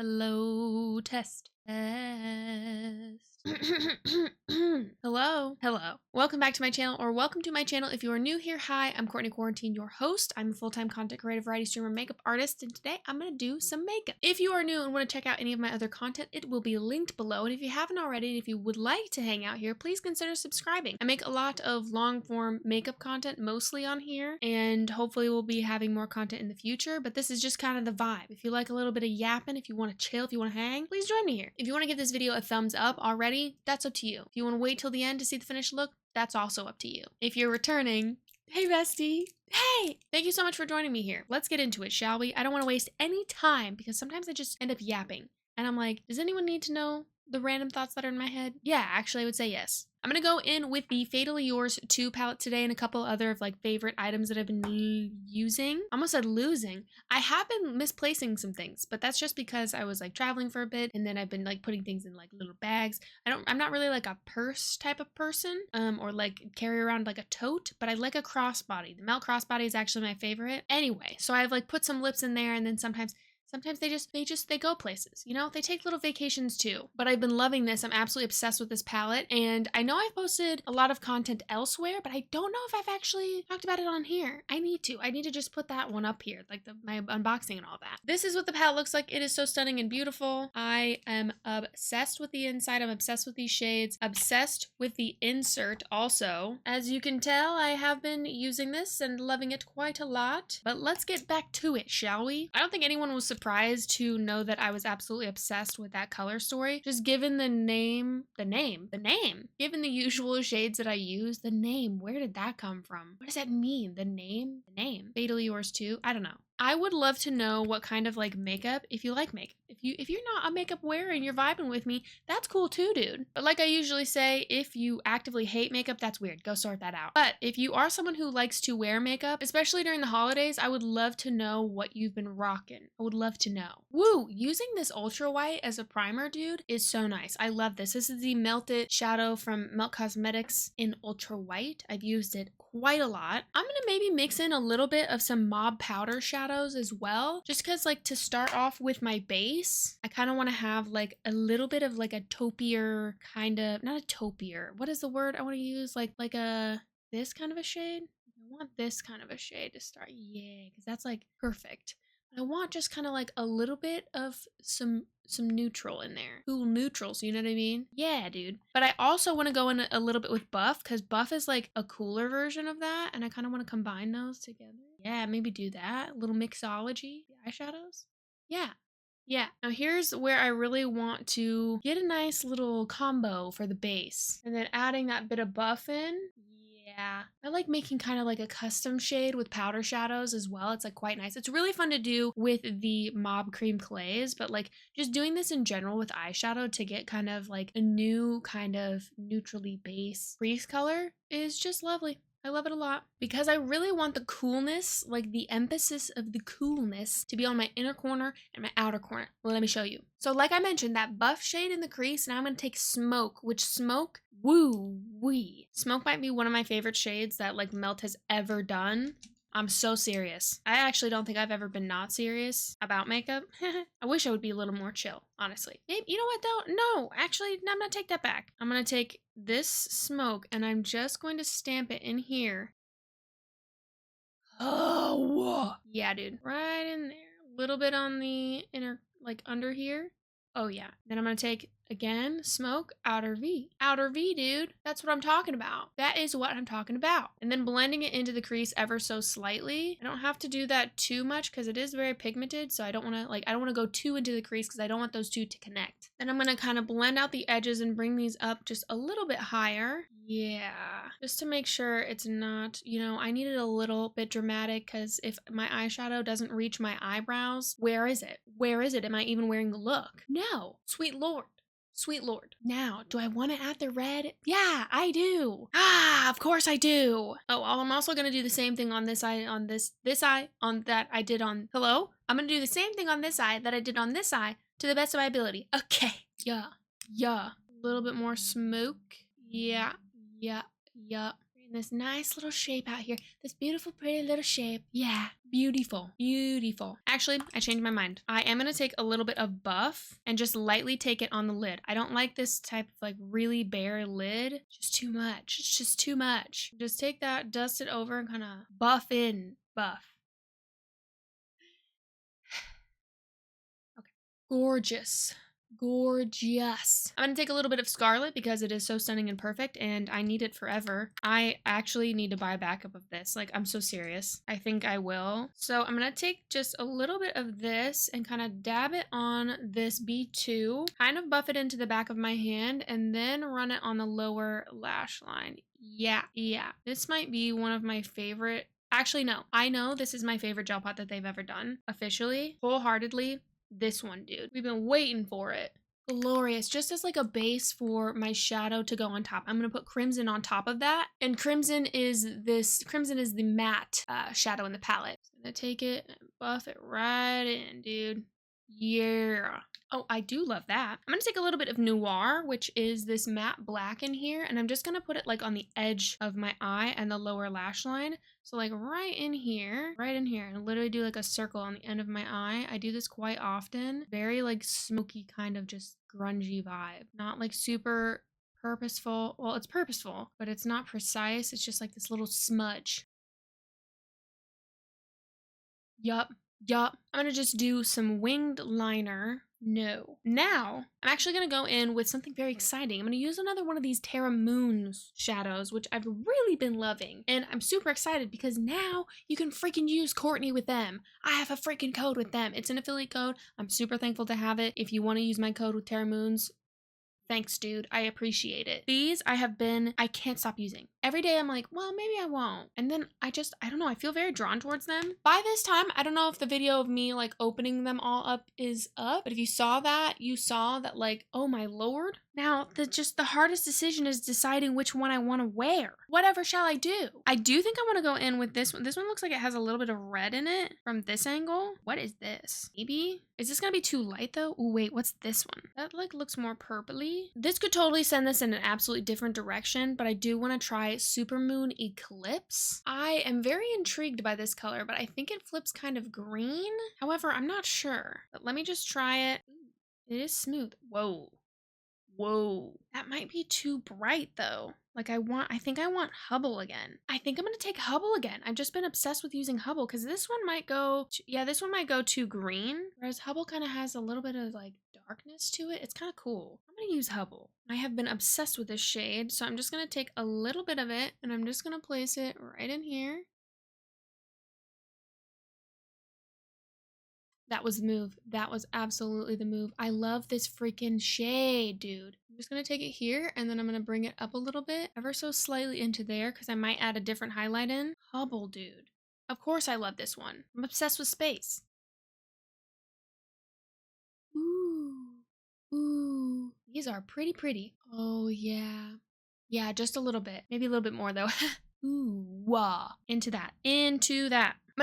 Hello, test. Hello. Welcome back to my channel, or welcome to my channel if you are new here. Hi, I'm CourtneyQuarantine, your host. I'm a full-time content creator, variety streamer, makeup artist, and today I'm going to do some makeup. If you are new and want to check out any of my other content, it will be linked below. And if you haven't already, and if you would like to hang out here, please consider subscribing. I make a lot of long-form makeup content, mostly on here, and hopefully we'll be having more content in the future, but this is just kind of the vibe. If you like a little bit of yapping, if you want to chill, if you want to hang, please join me here. If you want to give this video a thumbs up already, that's up to you. If you want to wait till the end to see the finished look, that's also up to you. If you're returning, hey bestie, hey! Thank you so much for joining me here. Let's get into it, shall we? I don't want to waste any time because sometimes I just end up yapping. And I'm like, does anyone need to know the random thoughts that are in my head? Yeah, actually I would say yes. I'm gonna go in with the Fatally Yours 2 palette today and a couple other of like favorite items that I've been using. I almost said losing. I have been misplacing some things, but that's just because I was like traveling for a bit and then I've been like putting things in like little bags. I'm not really like a purse type of person or like carry around like a tote, but I like a crossbody. The Melt crossbody is actually my favorite. Anyway, so I've like put some lips in there, and then sometimes they go places, you know, they take little vacations too. But I've been loving this. I'm absolutely obsessed with this palette, and I know I've posted a lot of content elsewhere, but I don't know if I've actually talked about it on here. I need to just put that one up here, like my unboxing and all that. This is what the palette looks like. It is so stunning and beautiful. I am obsessed with the inside. I'm obsessed with these shades, obsessed with the insert also. As you can tell, I have been using this and loving it quite a lot, but let's get back to it, shall we? I don't think anyone was surprised to know that I was absolutely obsessed with that color story. Just given the name, given the usual shades that I use, the name, where did that come from? What does that mean? The name. Fatally Yours 2, I don't know. I would love to know what kind of like makeup, if you like makeup. If you're not a makeup wearer and you're vibing with me, that's cool too, dude. But like I usually say, if you actively hate makeup, that's weird. Go sort that out. But if you are someone who likes to wear makeup, especially during the holidays, I would love to know what you've been rocking. I would love to know. Woo! Using this ultra white as a primer, dude, is so nice. I love this. This is the Melted Shadow from Melt Cosmetics in ultra white. I've used it quite a lot. I'm gonna maybe mix in a little bit of some Mob Powder shadows as well, just because like to start off with my base, I kind of want to have like a little bit of like a taupier kind of, not a taupier, what is the word I want to use, like this kind of a shade. I want this kind of a shade to start, yeah, because that's like perfect. I want just kind of like a little bit of some neutral in there. Cool neutrals, you know what I mean? Yeah, dude. But I also want to go in a little bit with Buff, because Buff is like a cooler version of that, and I kind of want to combine those together. Yeah, maybe do that. A little mixology. The eyeshadows. Yeah. Now here's where I really want to get a nice little combo for the base. And then adding that bit of Buff in. Yeah, I like making kind of like a custom shade with powder shadows as well. It's like quite nice. It's really fun to do with the Mob Cream Clays, but like just doing this in general with eyeshadow to get kind of like a new kind of neutrally base crease color is just lovely. I love it a lot because I really want the coolness, like the emphasis of the coolness, to be on my inner corner and my outer corner. Well, let me show you. So like I mentioned, that Buff shade in the crease, now I'm going to take Smoke, which Smoke, woo-wee. Smoke might be one of my favorite shades that like Melt has ever done. I'm so serious. I actually don't think I've ever been not serious about makeup. I wish I would be a little more chill, honestly. Maybe, you know what though? No, actually, I'm gonna take that back. I'm gonna take this Smoke and I'm just going to stamp it in here. Oh, yeah, dude. Right in there. A little bit on the inner, like under here. Oh yeah. Then I'm gonna take, again, Smoke, outer V. Outer V, dude. That's what I'm talking about. That is what I'm talking about. And then blending it into the crease ever so slightly. I don't have to do that too much because it is very pigmented, so I don't want to go too into the crease because I don't want those two to connect. Then I'm gonna kind of blend out the edges and bring these up just a little bit higher. Yeah, just to make sure it's not, you know, I need it a little bit dramatic because if my eyeshadow doesn't reach my eyebrows, where is it? Where is it? Am I even wearing the look? No. Sweet Lord. Sweet Lord. Now, do I want to add the red? Yeah, I do. Ah, of course I do. Oh, I'm also going to do the same thing on this eye, on this eye, on that I did on, hello? I'm going to do the same thing on this eye that I did on this eye to the best of my ability. Okay. Yeah. A little bit more Smoke. Yeah. In this nice little shape out here. This beautiful, pretty little shape. Yeah, beautiful, beautiful. Actually, I changed my mind. I am going to take a little bit of buff and just lightly take it on the lid. I don't like this type of like really bare lid. Just too much. It's just too much. Just take that, dust it over, and kind of buff in. Buff. Okay. Gorgeous. Gorgeous. I'm going to take a little bit of Scarlet because it is so stunning and perfect and I need it forever. I actually need to buy a backup of this. Like, I'm so serious. I think I will. So I'm going to take just a little bit of this and kind of dab it on this B2, kind of buff it into the back of my hand and then run it on the lower lash line. Yeah. This might be one of my favorite. Actually, no. I know this is my favorite gel pot that they've ever done. Officially, wholeheartedly. This one, dude. We've been waiting for it. Glorious. Just as like a base for my shadow to go on top. I'm going to put Crimson on top of that. And Crimson is the matte shadow in the palette. I'm going to take it and buff it right in, dude. Yeah. Oh, I do love that. I'm going to take a little bit of Noir, which is this matte black in here. And I'm just going to put it like on the edge of my eye and the lower lash line. So like right in here, and literally do like a circle on the end of my eye. I do this quite often. Very like smoky kind of just grungy vibe. Not like super purposeful. Well, it's purposeful, but it's not precise. It's just like this little smudge. Yup. I'm gonna just do some winged liner. No. Now, I'm actually going to go in with something very exciting. I'm going to use another one of these Terra Moons shadows, which I've really been loving. And I'm super excited because now you can freaking use Courtney with them. I have a freaking code with them. It's an affiliate code. I'm super thankful to have it. If you want to use my code with Terra Moons, thanks, dude. I appreciate it. These I can't stop using. Every day I'm like, well, maybe I won't. And then I don't know. I feel very drawn towards them. By this time, I don't know if the video of me like opening them all up is up. But if you saw that, you saw that like, oh my lord. Now, the hardest decision is deciding which one I want to wear. Whatever shall I do? I do think I want to go in with this one. This one looks like it has a little bit of red in it from this angle. What is this? Maybe? Is this going to be too light though? Oh, wait, what's this one? That like looks more purpley. This could totally send this in an absolutely different direction, but I do want to try Supermoon Eclipse. I am very intrigued by this color, but I think it flips kind of green. However, I'm not sure. But let me just try it. It is smooth. Whoa. That might be too bright though. Like I think I want Hubble again. I think I'm going to take Hubble again. I've just been obsessed with using Hubble because this one might go, this one might go too green. Whereas Hubble kind of has a little bit of like darkness to it. It's kind of cool. I'm going to use Hubble. I have been obsessed with this shade. So I'm just going to take a little bit of it and I'm just going to place it right in here. That was the move. That was absolutely the move. I love this freaking shade, dude. I'm just going to take it here and then I'm going to bring it up a little bit, ever so slightly into there because I might add a different highlight in. Hubble, dude. Of course I love this one. I'm obsessed with space. Ooh. These are pretty. Oh, yeah. Yeah, just a little bit. Maybe a little bit more though. Ooh, wah. Into that. I'm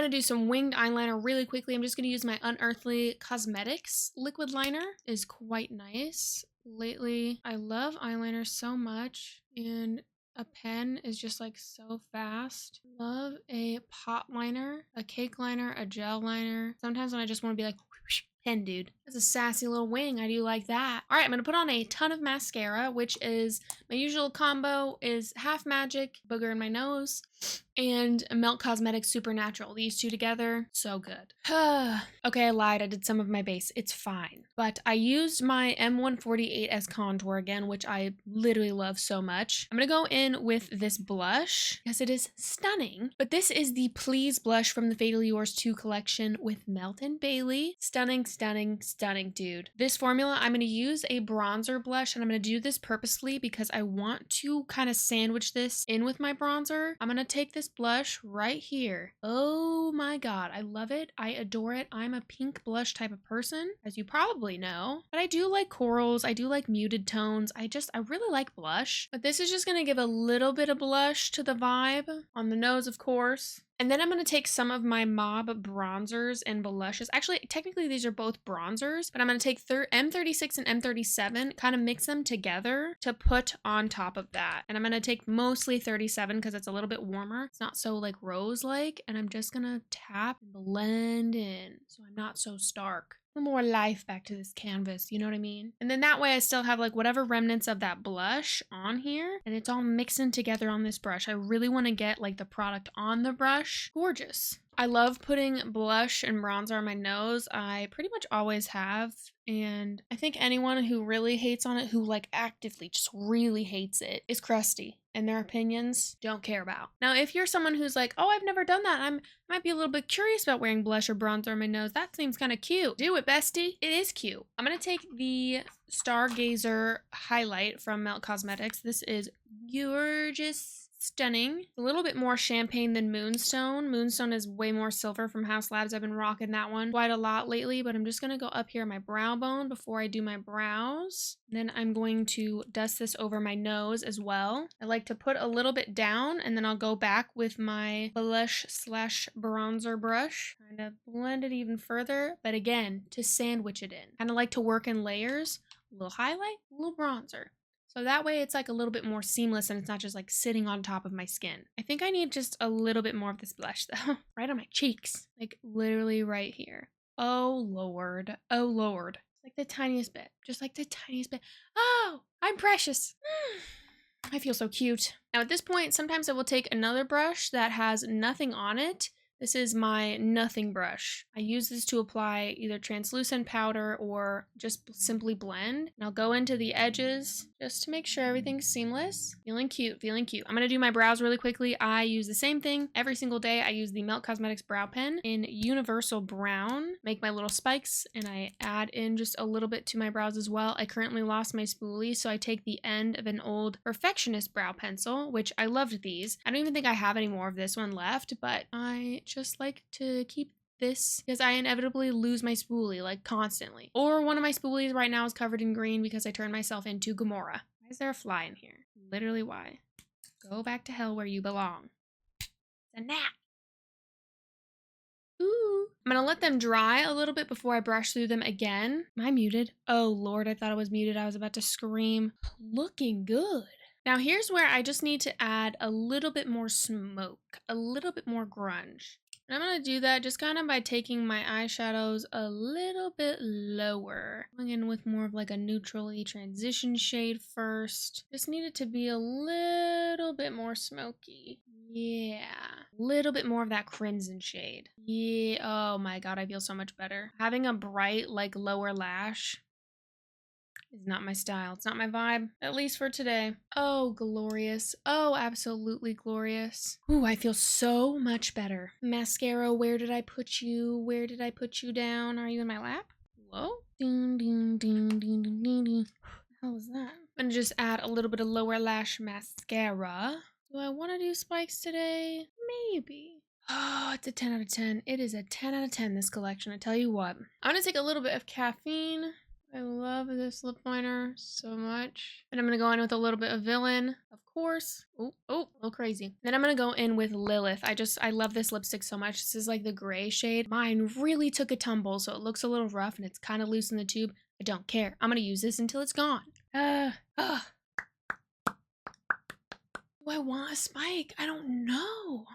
going to do some winged eyeliner really quickly. I'm just going to use my Unearthly Cosmetics liquid liner. It is quite nice. Lately, I love eyeliner so much, and a pen is just like so fast. Love a pot liner, a cake liner, a gel liner. Sometimes when I just want to be like, whoosh, pen, dude. That's a sassy little wing. I do like that. All right, I'm going to put on a ton of mascara, which is my usual combo is Half Magic, Booger in my nose, and Melt Cosmetics Supernatural. These two together, so good. Okay, I lied. I did some of my base. It's fine. But I used my M148 as contour again, which I literally love so much. I'm going to go in with this blush because it is stunning. But this is the Please blush from the Fatally Yours 2 collection with Melt and Bailey. Stunning, dude. This formula, I'm going to use a bronzer blush and I'm going to do this purposely because I want to kind of sandwich this in with my bronzer. I'm going to take this blush right here. Oh my god, I love it. I adore it. I'm a pink blush type of person, as you probably probably know, but I do like corals. I do like muted tones. I really like blush, but this is just going to give a little bit of blush to the vibe on the nose, of course. And then I'm going to take some of my Mob bronzers and blushes. Actually, technically these are both bronzers, but I'm going to take M36 and M37, kind of mix them together to put on top of that. And I'm going to take mostly 37 because it's a little bit warmer. It's not so like rose-like. And I'm just going to tap and blend in so I'm not so stark. More life back to this canvas, you know what I mean? And then that way I still have like whatever remnants of that blush on here and it's all mixing together on this brush. I really want to get like the product on the brush. Gorgeous. I love putting blush and bronzer on my nose. I pretty much always have. And I think anyone who really hates on it, who like actively just really hates it, is crusty. And their opinions don't care about. Now, if you're someone who's like, oh, I've never done that. I might be a little bit curious about wearing blush or bronzer on my nose. That seems kind of cute. Do it, bestie. It is cute. I'm going to take the Stargazer highlight from Melt Cosmetics. This is gorgeous. Stunning. A little bit more champagne than Moonstone. Moonstone is way more silver from House Labs. I've been rocking that one quite a lot lately, but I'm just going to go up here my brow bone before I do my brows. Then I'm going to dust this over my nose as well. I like to put a little bit down and then I'll go back with my blush slash bronzer brush. Kind of blend it even further, but again, to sandwich it in. Kind of like to work in layers. A little highlight, a little bronzer. So that way it's like a little bit more seamless and it's not just like sitting on top of my skin. I think I need just a little bit more of this blush though. Right on my cheeks. Like literally right here. Oh Lord. Oh Lord. Like the tiniest bit. Just like the tiniest bit. Oh, I'm precious. I feel so cute. Now at this point, sometimes I will take another brush that has nothing on it. This is my nothing brush. I use this to apply either translucent powder or just simply blend. And I'll go into the edges just to make sure everything's seamless. Feeling cute, feeling cute. I'm gonna do my brows really quickly. I use the same thing every single day. I use the Melt Cosmetics brow pen in Universal Brown. Make my little spikes and I add in just a little bit to my brows as well. I currently lost my spoolie, so I take the end of an old Perfectionist brow pencil, which I loved these. I don't even think I have any more of this one left, but I just like to keep this because I inevitably lose my spoolie like constantly. Or one of my spoolies right now is covered in green because I turned myself into Gamora. Why is there a fly in here? Literally why? Go back to hell where you belong. It's a gnat. Ooh. I'm gonna let them dry a little bit before I brush through them again. Am I muted? Oh Lord, I thought I was muted. I was about to scream. Looking good. Now here's where I just need to add a little bit more smoke, a little bit more grunge. And I'm going to do that just kind of by taking my eyeshadows a little bit lower. Going in with more of like a neutrally transition shade first. Just need it to be a little bit more smoky. Yeah. A little bit more of that crimson shade. Yeah. Oh my God, I feel so much better. Having a bright like lower lash is not my style. It's not my vibe, at least for today. Oh, glorious. Oh, absolutely glorious. Ooh, I feel so much better. Mascara, where did I put you? Where did I put you down? Are you in my lap? Hello? Ding, ding, ding, ding, ding, ding, ding. How was that? I'm gonna just add a little bit of lower lash mascara. Do I want to do spikes today? Maybe. Oh, it's a 10 out of 10. It is a 10 out of 10, this collection. I tell you what. I'm gonna take a little bit of caffeine. I love this lip liner so much. And I'm going to go in with a little bit of Villain, of course. Oh, a little crazy. Then I'm going to go in with Lilith. I love this lipstick so much. This is like the gray shade. Mine really took a tumble, so it looks a little rough and it's kind of loose in the tube. I don't care. I'm going to use this until it's gone. Do I want a spike? I don't know.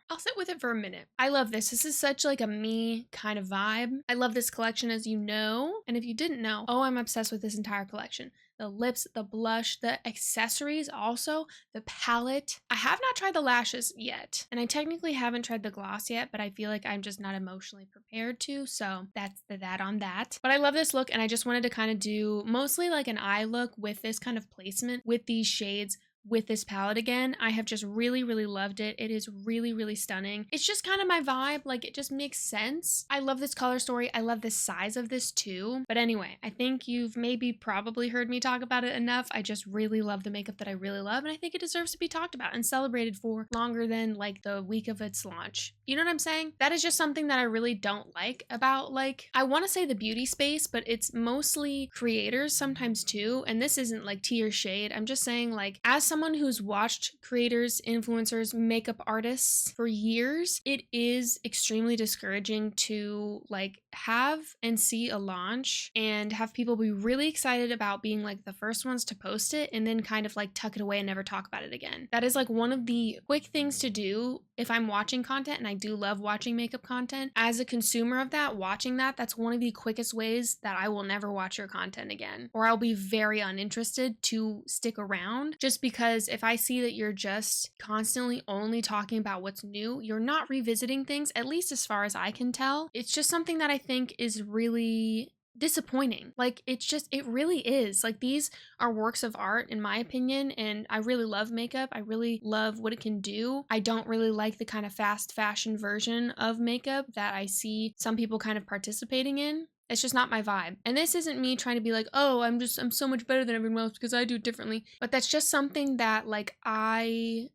I'll sit with it for a minute. I love this. This is such like a me kind of vibe. I love this collection, as you know. And if you didn't know, oh, I'm obsessed with this entire collection. The lips, the blush, the accessories also, the palette. I have not tried the lashes yet. And I technically haven't tried the gloss yet, but I feel like I'm just not emotionally prepared to. So that's that on that. But I love this look and I just wanted to kind of do mostly like an eye look with this kind of placement with these shades with this palette again. I have just really, really loved it. It is really, really stunning. It's just kind of my vibe. Like, it just makes sense. I love this color story. I love the size of this too. But anyway, I think you've maybe probably heard me talk about it enough. I just really love the makeup that I really love, and I think it deserves to be talked about and celebrated for longer than like the week of its launch. You know what I'm saying? That is just something that I really don't like about, like, I want to say the beauty space, but it's mostly creators sometimes too. And this isn't like tea or shade. I'm just saying, like, as someone who's watched creators, influencers, makeup artists for years, it is extremely discouraging to like have and see a launch and have people be really excited about being like the first ones to post it and then kind of like tuck it away and never talk about it again. That is like one of the quick things to do if I'm watching content, and I do love watching makeup content. As a consumer of that, watching that's one of the quickest ways that I will never watch your content again, or I'll be very uninterested to stick around, just because if I see that you're just constantly only talking about what's new, you're not revisiting things, at least as far as I can tell. It's just something that I think is really disappointing. Like, it really is. Like, these are works of art in my opinion, and I really love makeup. I really love what it can do. I don't really like the kind of fast fashion version of makeup that I see some people kind of participating in. It's just not my vibe. And this isn't me trying to be like, oh, I'm so much better than everyone else because I do it differently. But that's just something that like I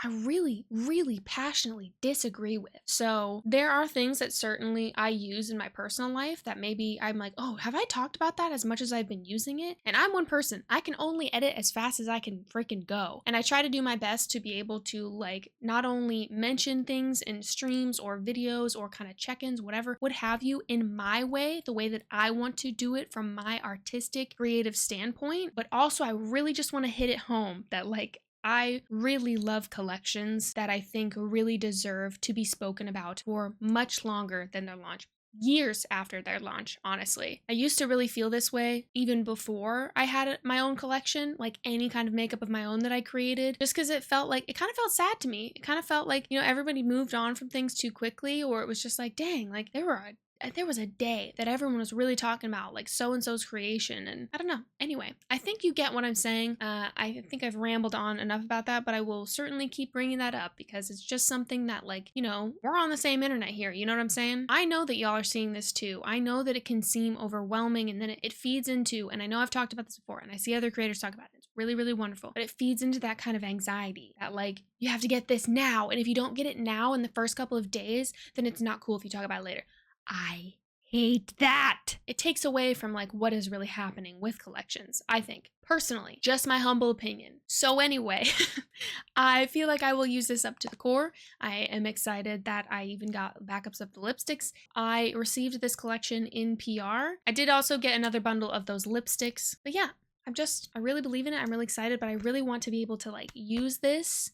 really, really passionately disagree with. So there are things that certainly I use in my personal life that maybe I'm like, oh, have I talked about that as much as I've been using it? And I'm one person. I can only edit as fast as I can freaking go. And I try to do my best to be able to like not only mention things in streams or videos or kind of check-ins, whatever, what have you, in my way, the way that I want to do it from my artistic, creative standpoint. But also I really just want to hit it home that like, I really love collections that I think really deserve to be spoken about for much longer than their launch. Years after their launch, honestly. I used to really feel this way even before I had my own collection, like any kind of makeup of my own that I created, just because it kind of felt sad to me. It kind of felt like, everybody moved on from things too quickly, or it was just like, dang, like there was a day that everyone was really talking about like so-and-so's creation, and I don't know. Anyway, I think you get what I'm saying. I think I've rambled on enough about that, but I will certainly keep bringing that up because it's just something that like, we're on the same internet here. You know what I'm saying? I know that y'all are seeing this too. I know that it can seem overwhelming, and then it feeds into, and I know I've talked about this before, and I see other creators talk about it. It's really, really wonderful, but it feeds into that kind of anxiety that like, you have to get this now, and if you don't get it now in the first couple of days, then it's not cool if you talk about it later. I hate that. It takes away from like what is really happening with collections, I think. Personally, just my humble opinion. So anyway, I feel like I will use this up to the core. I am excited that I even got backups of the lipsticks. I received this collection in PR. I did also get another bundle of those lipsticks. But yeah, I really believe in it. I'm really excited, but I really want to be able to like use this.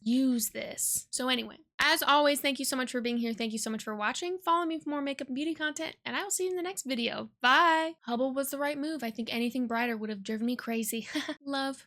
So anyway, as always, thank you so much for being here. Thank you so much for watching. Follow me for more makeup and beauty content, and I will see you in the next video. Bye. Hubble was the right move. I think anything brighter would have driven me crazy. Love.